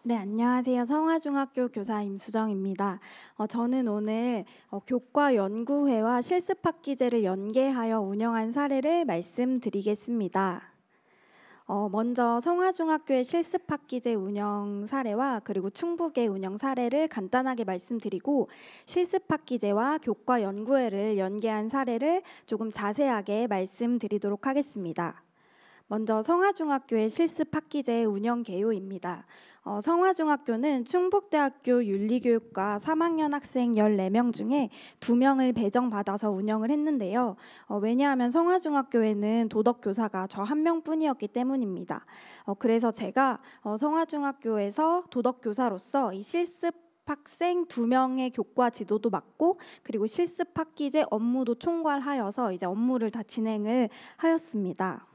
네, 안녕하세요. 성화중학교 교사 임수정입니다. 저는 오늘 교과연구회와 실습학기제를 연계하여 운영한 사례를 말씀드리겠습니다. 먼저 성화중학교의 실습학기제 운영 사례와 그리고 충북의 운영 사례를 간단하게 말씀드리고, 실습학기제와 교과연구회를 연계한 사례를 조금 자세하게 말씀드리도록 하겠습니다. 먼저 성화중학교의 실습학기제 운영 개요입니다. 성화중학교는 충북대학교 윤리교육과 3학년 학생 14명 중에 2명을 배정받아서 운영을 했는데요. 왜냐하면 성화중학교에는 도덕교사가 저 한 명뿐이었기 때문입니다. 그래서 제가 성화중학교에서 도덕교사로서 이 실습 학생 2명의 교과 지도도 맡고, 그리고 실습학기제 업무도 총괄하여서 이제 업무를 다 진행을 하였습니다.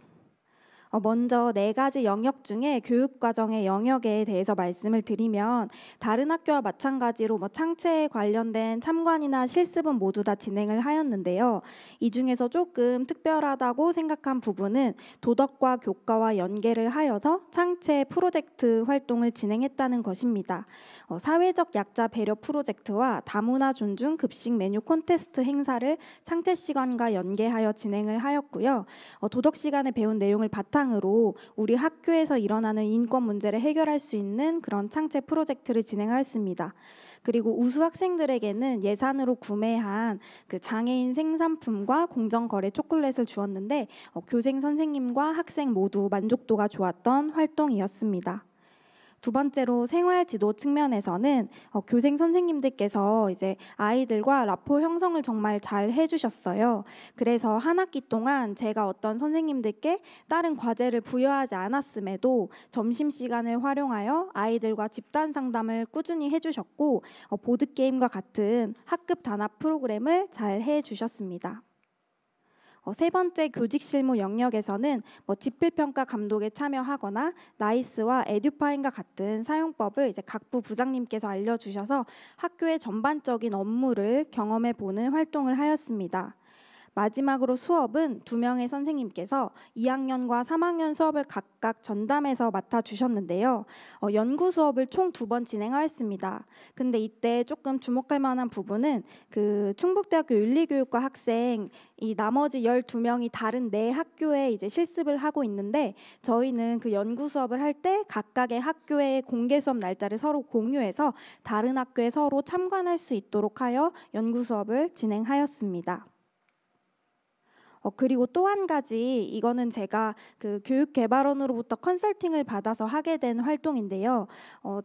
먼저 4가지 영역 중에 교육과정의 영역에 대해서 말씀을 드리면, 다른 학교와 마찬가지로 창체에 관련된 참관이나 실습은 모두 다 진행을 하였는데요. 이 중에서 조금 특별하다고 생각한 부분은 도덕과 교과와 연계를 하여서 창체 프로젝트 활동을 진행했다는 것입니다. 사회적 약자 배려 프로젝트와 다문화 존중 급식 메뉴 콘테스트 행사를 창체 시간과 연계하여 진행을 하였고요. 도덕 시간에 배운 내용을 바탕으로 우리 학교에서 일어나는 인권 문제를 해결할 수 있는 그런 창체 프로젝트를 진행하였습니다. 그리고 우수 학생들에게는 예산으로 구매한 그 장애인 생산품과 공정거래 초콜릿을 주었는데, 교생 선생님과 학생 모두 만족도가 좋았던 활동이었습니다. 두 번째로 생활 지도 측면에서는 교생 선생님들께서 이제 아이들과 라포 형성을 정말 잘 해주셨어요. 그래서 한 학기 동안 제가 어떤 선생님들께 다른 과제를 부여하지 않았음에도 점심시간을 활용하여 아이들과 집단 상담을 꾸준히 해주셨고, 보드게임과 같은 학급 단합 프로그램을 잘 해주셨습니다. 세 번째 교직 실무 영역에서는 집필평가 감독에 참여하거나 나이스와 에듀파인과 같은 사용법을 이제 각부 부장님께서 알려주셔서 학교의 전반적인 업무를 경험해 보는 활동을 하였습니다. 마지막으로 수업은 2명의 선생님께서 2학년과 3학년 수업을 각각 전담해서 맡아주셨는데요. 연구 수업을 총 2번 진행하였습니다. 근데 이때 조금 주목할 만한 부분은 그 충북대학교 윤리교육과 학생 이 나머지 12명이 다른 4학교에 이제 실습을 하고 있는데, 저희는 그 연구 수업을 할 때 각각의 학교의 공개 수업 날짜를 서로 공유해서 다른 학교에 서로 참관할 수 있도록 하여 연구 수업을 진행하였습니다. 그리고 또 한 가지, 이거는 제가 그 교육개발원으로부터 컨설팅을 받아서 하게 된 활동인데요.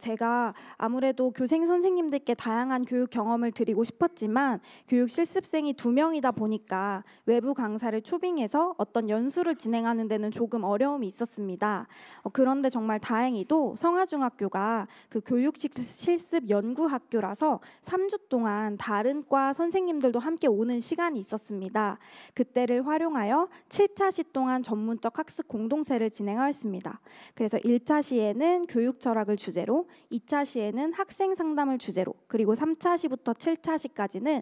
제가 아무래도 교생 선생님들께 다양한 교육 경험을 드리고 싶었지만 교육 실습생이 2명이다 보니까 외부 강사를 초빙해서 어떤 연수를 진행하는 데는 조금 어려움이 있었습니다. 그런데 정말 다행히도 성화중학교가 그 교육 실습 연구학교라서 3주 동안 다른 과 선생님들도 함께 오는 시간이 있었습니다. 그때를 활용하여 7차 시 동안 전문적 학습 공동체를 진행하였습니다. 그래서 1차 시에는 교육 철학을 주제로, 2차 시에는 학생 상담을 주제로, 그리고 3차 시부터 7차 시까지는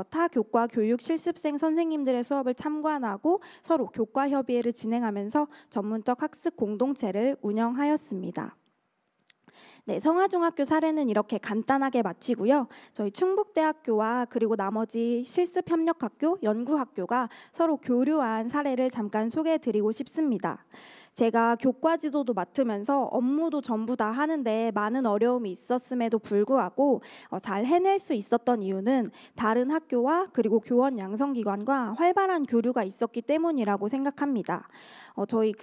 타 교과 교육 실습생 선생님들의 수업을 참관하고 서로 교과 협의회를 진행하면서 전문적 학습 공동체를 운영하였습니다. 네, 성화중학교 사례는 이렇게 간단하게 마치고요. 저희 충북대학교와 그리고 나머지 실습협력학교, 연구학교가 서로 교류한 사례를 잠깐 소개해드리고 싶습니다. 제가 교과 지도도 맡으면서 업무도 전부 다 하는데 많은 어려움이 있었음에도 불구하고 잘 해낼 수 있었던 이유는 다른 학교와 그리고 교원 양성기관과 활발한 교류가 있었기 때문이라고 생각합니다. 저희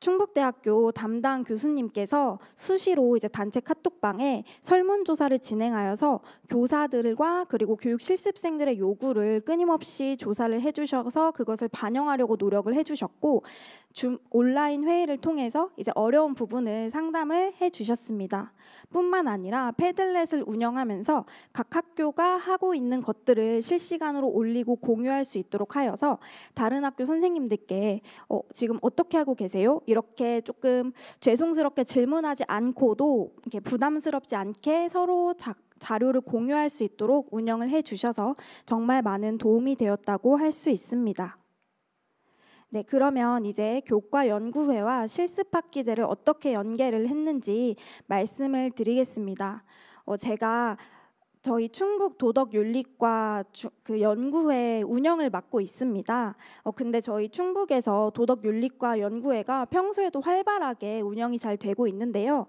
충북대학교 담당 교수님께서 수시로 이제 단체 카톡방에 설문조사를 진행하여서 교사들과 그리고 교육 실습생들의 요구를 끊임없이 조사를 해주셔서 그것을 반영하려고 노력을 해주셨고, 온라인 회의를 통해서 이제 어려운 부분을 상담을 해주셨습니다. 뿐만 아니라 패들렛을 운영하면서 각 학교가 하고 있는 것들을 실시간으로 올리고 공유할 수 있도록 하여서 다른 학교 선생님들께 지금 어떻게 하고 계세요? 이렇게 조금 죄송스럽게 질문하지 않고도 이렇게 부담스럽지 않게 서로 자료를 공유할 수 있도록 운영을 해주셔서 정말 많은 도움이 되었다고 할 수 있습니다. 네, 그러면 이제 교과연구회와 실습학기제를 어떻게 연계를 했는지 말씀을 드리겠습니다. 제가 저희 충북 도덕윤리과 그 연구회 운영을 맡고 있습니다. 근데 저희 충북에서 도덕윤리과 연구회가 평소에도 활발하게 운영이 잘 되고 있는데요.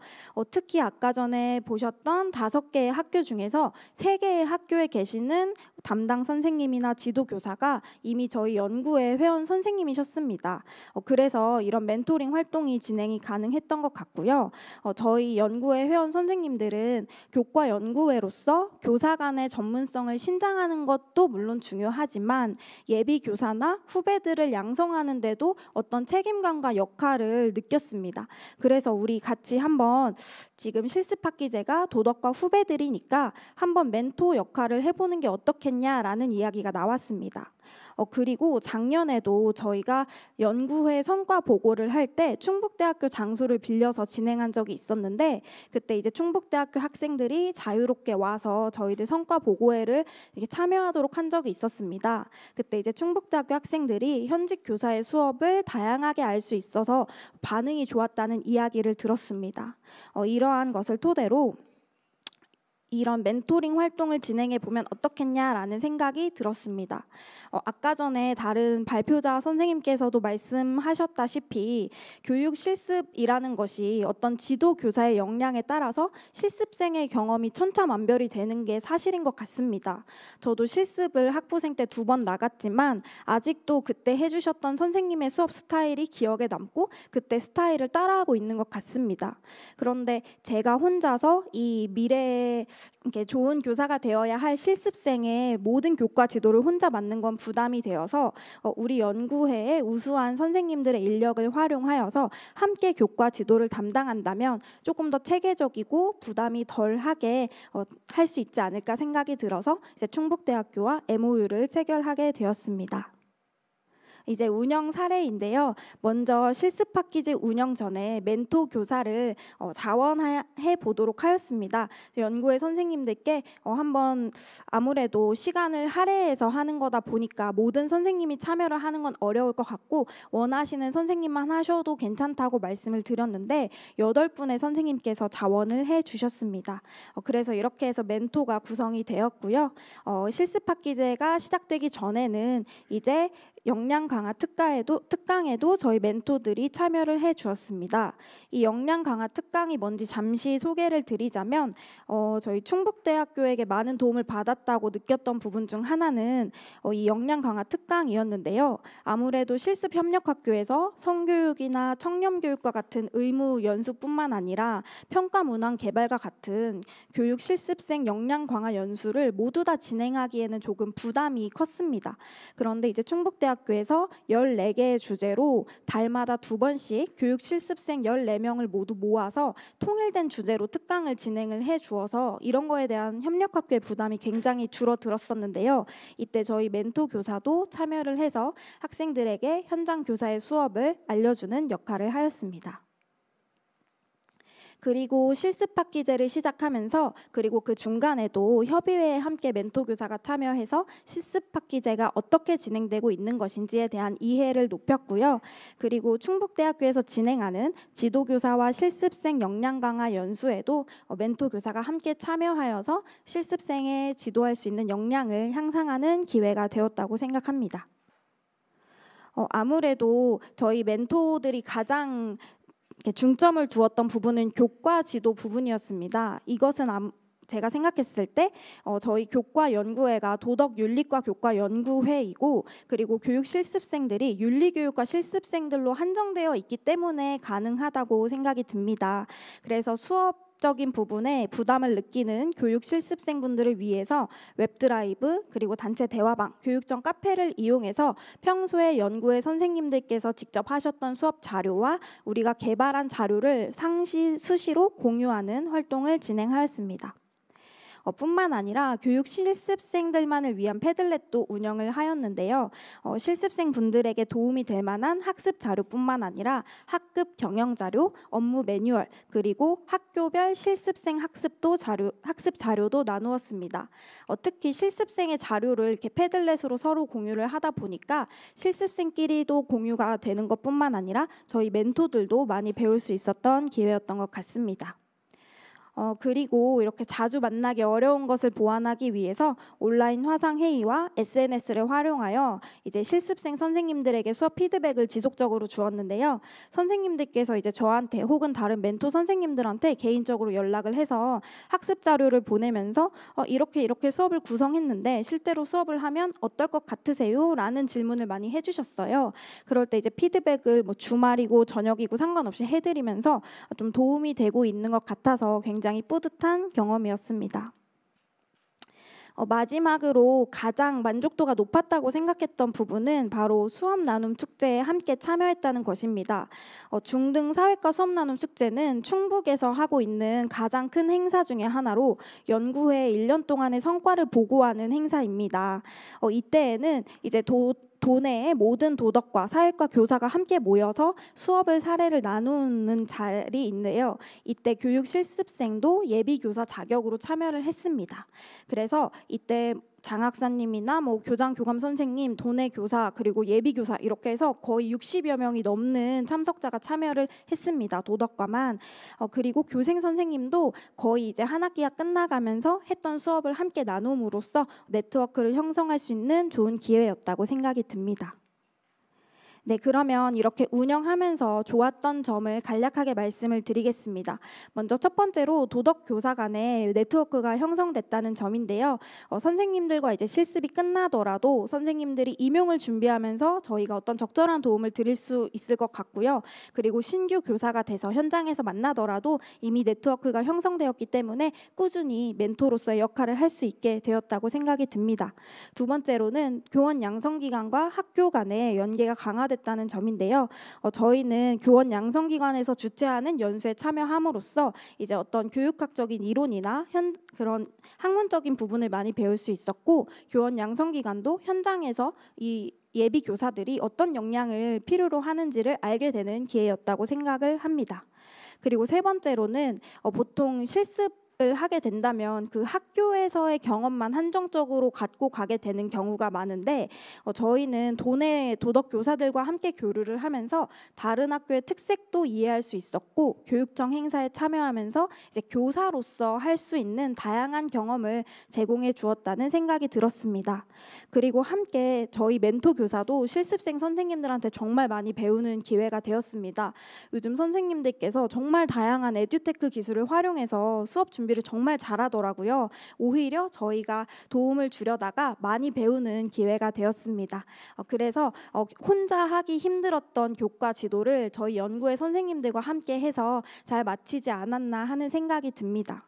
특히 아까 전에 보셨던 5개의 학교 중에서 3개의 학교에 계시는 담당 선생님이나 지도교사가 이미 저희 연구회 회원 선생님이셨습니다. 그래서 이런 멘토링 활동이 진행이 가능했던 것 같고요. 저희 연구회 회원 선생님들은 교과연구회로서 교사 간의 전문성을 신장하는 것도 물론 중요하지만 예비 교사나 후배들을 양성하는 데도 어떤 책임감과 역할을 느꼈습니다. 그래서 우리 같이 한번 지금 실습학기제가 도덕과 후배들이니까 한번 멘토 역할을 해보는 게 어떻겠냐라는 이야기가 나왔습니다. 그리고 작년에도 저희가 연구회 성과 보고를 할 때 충북대학교 장소를 빌려서 진행한 적이 있었는데 그때 이제 충북대학교 학생들이 자유롭게 와서 저희들 성과 보고회를 이렇게 참여하도록 한 적이 있었습니다. 그때 이제 충북대학교 학생들이 현직 교사의 수업을 다양하게 알 수 있어서 반응이 좋았다는 이야기를 들었습니다. 이러한 것을 토대로 이런 멘토링 활동을 진행해 보면 어떻겠냐라는 생각이 들었습니다. 아까 전에 다른 발표자 선생님께서도 말씀하셨다시피 교육 실습이라는 것이 어떤 지도 교사의 역량에 따라서 실습생의 경험이 천차만별이 되는 게 사실인 것 같습니다. 저도 실습을 학부생 때 2번 나갔지만 아직도 그때 해주셨던 선생님의 수업 스타일이 기억에 남고 그때 스타일을 따라하고 있는 것 같습니다. 그런데 제가 혼자서 이 미래에 이렇게 좋은 교사가 되어야 할 실습생의 모든 교과 지도를 혼자 맡는 건 부담이 되어서 우리 연구회에 우수한 선생님들의 인력을 활용하여서 함께 교과 지도를 담당한다면 조금 더 체계적이고 부담이 덜하게 할 수 있지 않을까 생각이 들어서 이제 충북대학교와 MOU를 체결하게 되었습니다. 이제 운영 사례인데요. 먼저 실습학기제 운영 전에 멘토 교사를 자원해 보도록 하였습니다. 연구회 선생님들께 한번 아무래도 시간을 할애해서 하는 거다 보니까 모든 선생님이 참여를 하는 건 어려울 것 같고 원하시는 선생님만 하셔도 괜찮다고 말씀을 드렸는데 8분의 선생님께서 자원을 해 주셨습니다. 그래서 이렇게 해서 멘토가 구성이 되었고요. 실습학기제가 시작되기 전에는 이제 역량 강화 특강에도 저희 멘토들이 참여를 해 주었습니다. 이 역량 강화 특강이 뭔지 잠시 소개를 드리자면 저희 충북대학교에게 많은 도움을 받았다고 느꼈던 부분 중 하나는 이 역량 강화 특강이었는데요. 아무래도 실습협력학교에서 성교육이나 청렴교육과 같은 의무 연수뿐만 아니라 평가 문항 개발과 같은 교육 실습생 역량 강화 연수를 모두 다 진행하기에는 조금 부담이 컸습니다. 그런데 이제 충북대학교에서 14개의 주제로 달마다 2번씩 교육 실습생 14명을 모두 모아서 통일된 주제로 특강을 진행을 해 주어서 이런 거에 대한 협력학교의 부담이 굉장히 줄어들었었는데요. 이때 저희 멘토 교사도 참여를 해서 학생들에게 현장 교사의 수업을 알려주는 역할을 하였습니다. 그리고 실습학기제를 시작하면서 그리고 그 중간에도 협의회에 함께 멘토 교사가 참여해서 실습학기제가 어떻게 진행되고 있는 것인지에 대한 이해를 높였고요. 그리고 충북대학교에서 진행하는 지도교사와 실습생 역량 강화 연수에도 멘토 교사가 함께 참여하여서 실습생의 지도할 수 있는 역량을 향상하는 기회가 되었다고 생각합니다. 아무래도 저희 멘토들이 가장 중점을 두었던 부분은 교과 지도 부분이었습니다. 이것은 제가 생각했을 때 저희 교과연구회가 도덕윤리과 교과연구회이고 그리고 교육 실습생들이 윤리교육과 실습생들로 한정되어 있기 때문에 가능하다고 생각이 듭니다. 그래서 수업적인 부분에 부담을 느끼는 교육 실습생분들을 위해서 웹드라이브 그리고 단체 대화방, 교육청 카페를 이용해서 평소에 연구회 선생님들께서 직접 하셨던 수업 자료와 우리가 개발한 자료를 수시로 공유하는 활동을 진행하였습니다. 뿐만 아니라 교육 실습생들만을 위한 패들렛도 운영을 하였는데요. 실습생 분들에게 도움이 될 만한 학습 자료뿐만 아니라 학급 경영 자료, 업무 매뉴얼, 그리고 학교별 실습생 학습 자료도 나누었습니다. 특히 실습생의 자료를 이렇게 패들렛으로 서로 공유를 하다 보니까 실습생끼리도 공유가 되는 것뿐만 아니라 저희 멘토들도 많이 배울 수 있었던 기회였던 것 같습니다. 그리고 이렇게 자주 만나기 어려운 것을 보완하기 위해서 온라인 화상 회의와 SNS를 활용하여 이제 실습생 선생님들에게 수업 피드백을 지속적으로 주었는데요. 선생님들께서 이제 저한테 혹은 다른 멘토 선생님들한테 개인적으로 연락을 해서 학습 자료를 보내면서 이렇게 수업을 구성했는데 실제로 수업을 하면 어떨 것 같으세요? 라는 질문을 많이 해주셨어요. 그럴 때 이제 피드백을 뭐 주말이고 저녁이고 상관없이 해드리면서 좀 도움이 되고 있는 것 같아서 굉장히 뿌듯한 경험이었습니다. 마지막으로 가장 만족도가 높았다고 생각했던 부분은 바로 수업 나눔 축제에 함께 참여했다는 것입니다. 중등 사회과 수업 나눔 축제는 충북에서 하고 있는 가장 큰 행사 중에 하나로 연구회 1년 동안의 성과를 보고하는 행사입니다. 이때에는 이제 도내의 모든 도덕과 사회과 교사가 함께 모여서 수업을 사례를 나누는 자리인데요. 이때 교육 실습생도 예비교사 자격으로 참여를 했습니다. 그래서 이때 장학사님이나 뭐 교장 교감 선생님, 도내 교사 그리고 예비 교사 이렇게 해서 거의 60여 명이 넘는 참석자가 참여를 했습니다. 도덕과만. 그리고 교생 선생님도 거의 이제 한 학기가 끝나가면서 했던 수업을 함께 나눔으로써 네트워크를 형성할 수 있는 좋은 기회였다고 생각이 듭니다. 네, 그러면 이렇게 운영하면서 좋았던 점을 간략하게 말씀을 드리겠습니다. 먼저 첫 번째로 도덕 교사 간의 네트워크가 형성됐다는 점인데요. 선생님들과 이제 실습이 끝나더라도 선생님들이 임용을 준비하면서 저희가 어떤 적절한 도움을 드릴 수 있을 것 같고요. 그리고 신규 교사가 돼서 현장에서 만나더라도 이미 네트워크가 형성되었기 때문에 꾸준히 멘토로서의 역할을 할 수 있게 되었다고 생각이 듭니다. 두 번째로는 교원 양성기관과 학교 간의 연계가 강화됐다는 점인데요. 저희는 교원 양성기관에서 주최하는 연수에 참여함으로써 이제 어떤 교육학적인 이론이나 그런 학문적인 부분을 많이 배울 수 있었고, 교원 양성기관도 현장에서 이 예비 교사들이 어떤 역량을 필요로 하는지를 알게 되는 기회였다고 생각을 합니다. 그리고 세 번째로는 보통 실습을 하게 된다면 그 학교에서의 경험만 한정적으로 갖고 가게 되는 경우가 많은데, 저희는 도내 도덕 교사들과 함께 교류를 하면서 다른 학교의 특색도 이해할 수 있었고, 교육청 행사에 참여하면서 이제 교사로서 할 수 있는 다양한 경험을 제공해 주었다는 생각이 들었습니다. 그리고 함께 저희 멘토 교사도 실습생 선생님들한테 정말 많이 배우는 기회가 되었습니다. 요즘 선생님들께서 정말 다양한 에듀테크 기술을 활용해서 수업 준비를 정말 잘하더라고요. 오히려 저희가 도움을 주려다가 많이 배우는 기회가 되었습니다. 그래서 혼자 하기 힘들었던 교과 지도를 저희 연구회 선생님들과 함께 해서 잘 마치지 않았나 하는 생각이 듭니다.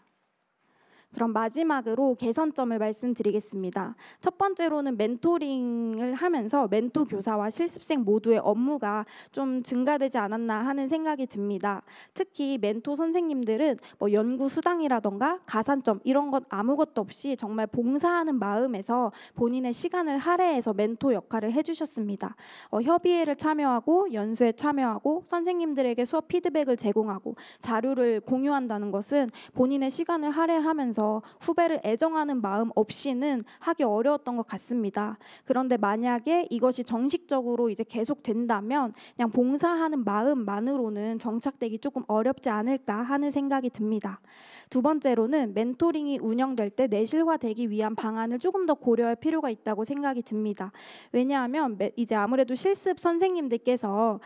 그럼 마지막으로 개선점을 말씀드리겠습니다. 첫 번째로는 멘토링을 하면서 멘토 교사와 실습생 모두의 업무가 좀 증가되지 않았나 하는 생각이 듭니다. 특히 멘토 선생님들은 뭐 연구 수당이라던가 가산점 이런 것 아무것도 없이 정말 봉사하는 마음에서 본인의 시간을 할애해서 멘토 역할을 해주셨습니다. 협의회를 참여하고 연수에 참여하고 선생님들에게 수업 피드백을 제공하고 자료를 공유한다는 것은 본인의 시간을 할애하면서 후배를 애정하는 마음 없이는 하기 어려웠던 것 같습니다. 그런데 만약에 이것이 정식적으로 이제 계속 된다면 그냥 봉사하는 마음만으로는 정착되기 조금 어렵지 않을까 하는 생각이 듭니다. 두 번째로는 멘토링이 운영될 때 내실화되기 위한 방안을 조금 더 고려할 필요가 있다고 생각이 듭니다. 왜냐하면 이제 아무래도 실습 선생님들께서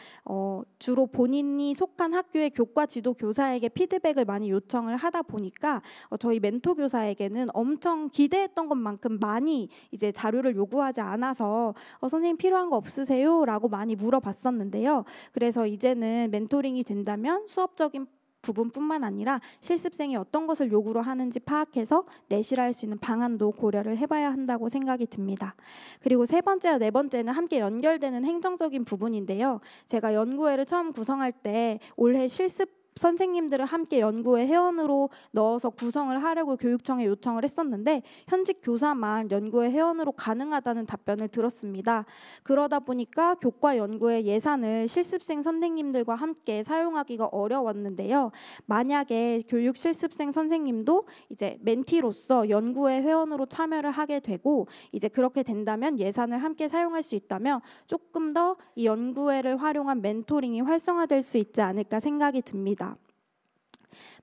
주로 본인이 속한 학교의 교과 지도 교사에게 피드백을 많이 요청을 하다 보니까 저희 멘토 교사에게는 엄청 기대했던 것만큼 많이 이제 자료를 요구하지 않아서 선생님 필요한 거 없으세요? 라고 많이 물어봤었는데요. 그래서 이제는 멘토링이 된다면 수업적인 부분뿐만 아니라 실습생이 어떤 것을 요구로 하는지 파악해서 내실화할 수 있는 방안도 고려를 해봐야 한다고 생각이 듭니다. 그리고 세 번째와 네 번째는 함께 연결되는 행정적인 부분인데요. 제가 연구회를 처음 구성할 때 올해 실습 선생님들을 함께 연구회 회원으로 넣어서 구성을 하려고 교육청에 요청을 했었는데 현직 교사만 연구회 회원으로 가능하다는 답변을 들었습니다. 그러다 보니까 교과 연구회 예산을 실습생 선생님들과 함께 사용하기가 어려웠는데요. 만약에 교육 실습생 선생님도 이제 멘티로서 연구회 회원으로 참여를 하게 되고 이제 그렇게 된다면 예산을 함께 사용할 수 있다면 조금 더 이 연구회를 활용한 멘토링이 활성화될 수 있지 않을까 생각이 듭니다.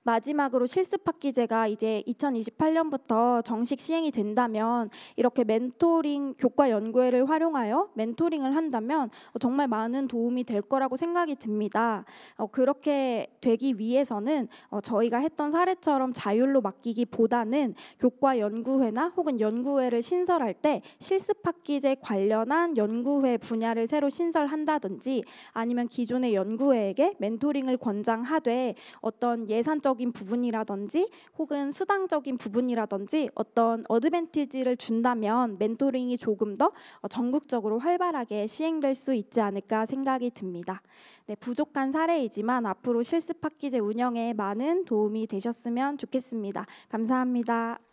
마지막으로 실습학기제가 이제 2028년부터 정식 시행이 된다면 이렇게 멘토링 교과 연구회를 활용하여 멘토링을 한다면 정말 많은 도움이 될 거라고 생각이 듭니다. 그렇게 되기 위해서는 저희가 했던 사례처럼 자율로 맡기기보다는 교과 연구회나 혹은 연구회를 신설할 때 실습학기제 관련한 연구회 분야를 새로 신설한다든지 아니면 기존의 연구회에게 멘토링을 권장하되 어떤 예산적인 부분이라든지 혹은 수당적인 부분이라든지 어떤 어드밴티지를 준다면 멘토링이 조금 더 전국적으로 활발하게 시행될 수 있지 않을까 생각이 듭니다. 네, 부족한 사례이지만 앞으로 실습학기제 운영에 많은 도움이 되셨으면 좋겠습니다. 감사합니다.